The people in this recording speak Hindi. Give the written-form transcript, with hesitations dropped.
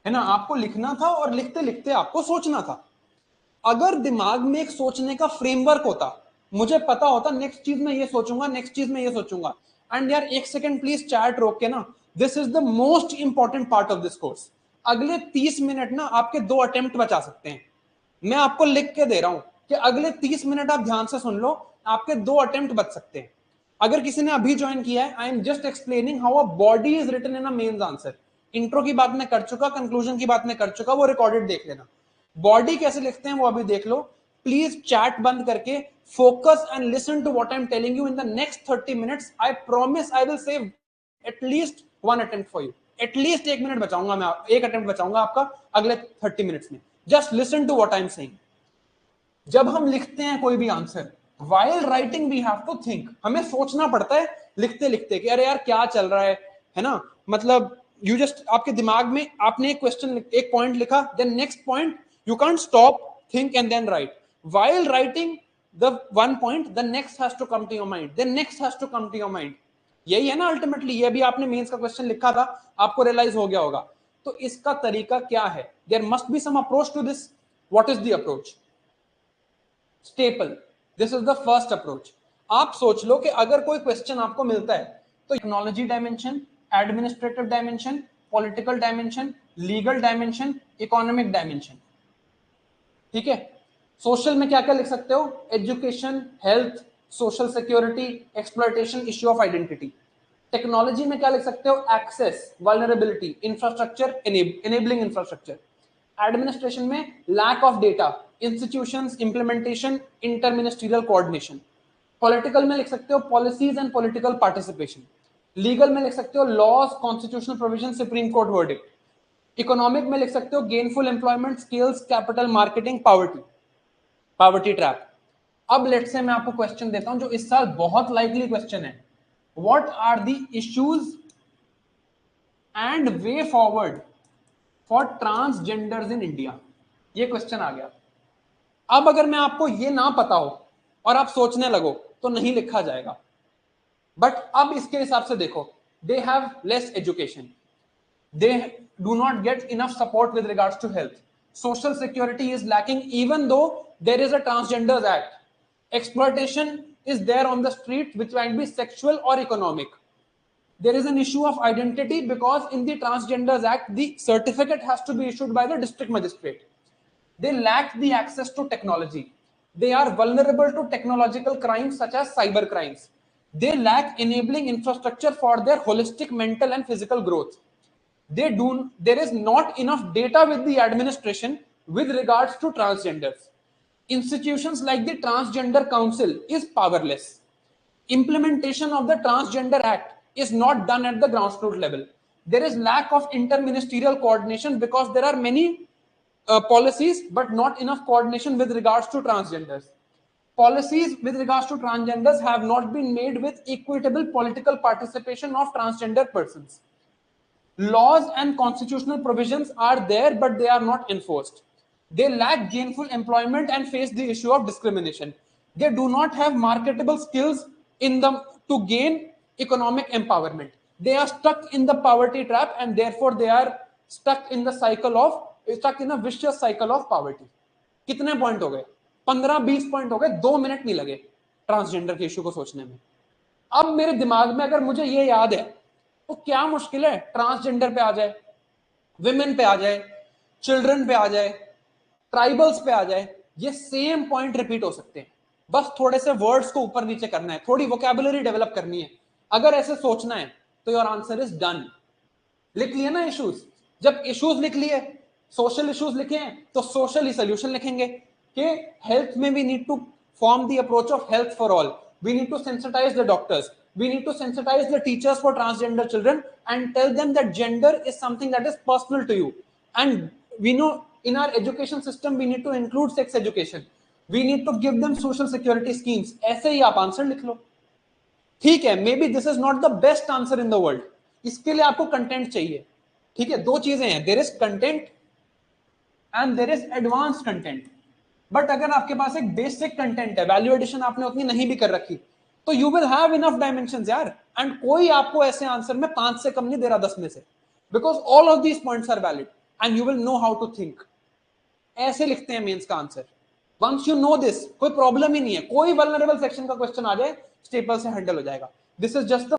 है ना, आपको लिखना था और लिखते लिखते आपको सोचना था। अगर दिमाग में एक सोचने का फ्रेमवर्क होता, मुझे पता होता नेक्स्ट चीज में ये सोचूंगा, नेक्स्ट चीज में ये सोचूंगा। एंड यार एक सेकंड प्लीज चैट रोक के ना, this is the most important part of this course. अगले 30 मिनट ना आपके 2 अटेम्प्ट बचा सकते हैं। मैं आपको लिख के दे रहा हूं कि अगले 30 मिनट आप ध्यान से सुन लो, आपके 2 अटेम्प्ट बच सकते हैं। अगर किसी ने अभी ज्वाइन किया है, I am just explaining how a body is written in a mains answer. Intro की बात मैं कर चुका, कंक्लूजन की बात मैं कर चुका, वो रिकॉर्डेड देख लेना। बॉडी कैसे लिखते हैं वो अभी देख लो। प्लीज चैट बंद करके focus and listen to what I am telling you in the next 30 minutes. I promise I will save at least 1 attempt for you. At least 1 minute बचाऊंगा मैं, 1 अटेम्प्ट बचाऊंगा आपका अगले 30 मिनट्स में। Just listen to what I am saying. जब हम लिखते हैं कोई भी answer, while writing we have to think, हमें सोचना पड़ता है लिखते लिखते कि अरे यार क्या चल रहा है ना। मतलब यू जस्ट, आपके दिमाग में आपने एक क्वेश्चन, एक पॉइंट लिखा, then next point, you can't stop, think and then write. While writing the one point, the next has to come to your mind, then next has to come to your mind. यही है ना अल्टीमेटली। ये भी आपने मेंस का क्वेश्चन लिखा था, आपको रियलाइज हो गया होगा। तो इसका तरीका क्या है? There must be some approach to this. What is the approach? Staple, this is the first approach. आप सोच लो कि अगर कोई क्वेश्चन आपको मिलता है तो technology dimension, administrative dimension, political dimension, legal dimension, economic dimension, ठीक है। सोशल में क्या क्या लिख सकते हो? Education, health, social security, exploitation, issue of identity. Technology में क्या लिख सकते हो? Access, vulnerability, infrastructure, enabling infrastructure. Administration में lack of data, institutions, implementation, inter ministerial coordination. Political में लिख सकते हो policies and political participation. Legal में लिख सकते हो laws, constitutional provision, supreme court verdict. Economic में लिख सकते हो gainful employment, skills, capital, marketing, poverty, poverty trap. अब लेट्स से मैं आपको क्वेश्चन देता हूं जो इस साल बहुत लाइकली क्वेश्चन है। What are the issues and way forward for transgenders in India? ये क्वेश्चन आ गया। अब अगर मैं आपको ये ना पता हो और आप सोचने लगो तो नहीं लिखा जाएगा। बट अब इसके हिसाब से देखो, they have less education, they do not get enough support with regards to health, social security is lacking even though there is a transgenders act, exploitation is there on the street which might be sexual or economic, there is an issue of identity because in the transgenders act the certificate has to be issued by the district magistrate, they lack the access to technology, they are vulnerable to technological crimes such as cyber crimes, they lack enabling infrastructure for their holistic mental and physical growth, there is not enough data with the administration with regards to transgenders, institutions like the transgender council is powerless, implementation of the transgender act is not done at the grassroots level, there is lack of interministerial coordination because there are many policies but not enough coordination with regards to transgenders, policies with regards to transgenders have not been made with equitable political participation of transgender persons, laws and constitutional provisions are there but they are not enforced, they lack gainful employment and face the issue of discrimination, they do not have marketable skills in them to gain economic empowerment, they are stuck in the poverty trap and therefore they are stuck in a vicious cycle of poverty. कितने पॉइंट हो गए? 15-20 पॉइंट हो गए, 2 मिनट नहीं लगे ट्रांसजेंडर के इश्यू को सोचने में। अब मेरे दिमाग में अगर मुझे ये याद है तो क्या मुश्किल है? ट्रांसजेंडर पे आ जाए, विमेन पे आ जाए, चिल्ड्रन पे आ जाए, ट्राइबल्स पे आ जाए, ये सेम पॉइंट रिपीट हो सकते हैं, बस थोड़े से वर्ड्स को ऊपर नीचे करना है, थोड़ी वोकैबुलरी डेवलप करनी है। अगर ऐसे सोचना है तो योर आंसर इज डन। लिख लिए ना इश्यूज? जब इश्यूज लिख लिए, सोशल इश्यूज लिखे हैं तो सोशल ही सोल्यूशन लिखेंगे कि हेल्थ में we need to form the approach of health for all, we need to sensitize the doctors, we need to sensitize the teachers for transgender children and tell them that gender is something that is personal to you, and we know in our education system we need to include sex education, we need to give them social security schemes। ऐसे ही आप आंसर लिख लो। ठीक है, may be this is not the best answer in the world, इसके लिए आपको कंटेंट चाहिए। ठीक है, दो चीजें हैं, there is content and there is advance content. But अगर आपके पास एक बेसिक कंटेंट है, वैल्यू एडिशन आपने उतनी नहीं भी कर रखी, तो you will have enough dimensions यार, एंड कोई आपको ऐसे आंसर में 5 से कम नहीं दे रहा 10 में से, because all of these points are valid. And you will know how to think. ऐसे लिखते हैं मेंस का answer. Once you know this, कोई प्रॉब्लम ही नहीं है, कोई वल्नरेबल सेक्शन का क्वेश्चन आ जाए स्टेपल से हैंडल हो जाएगा। This is just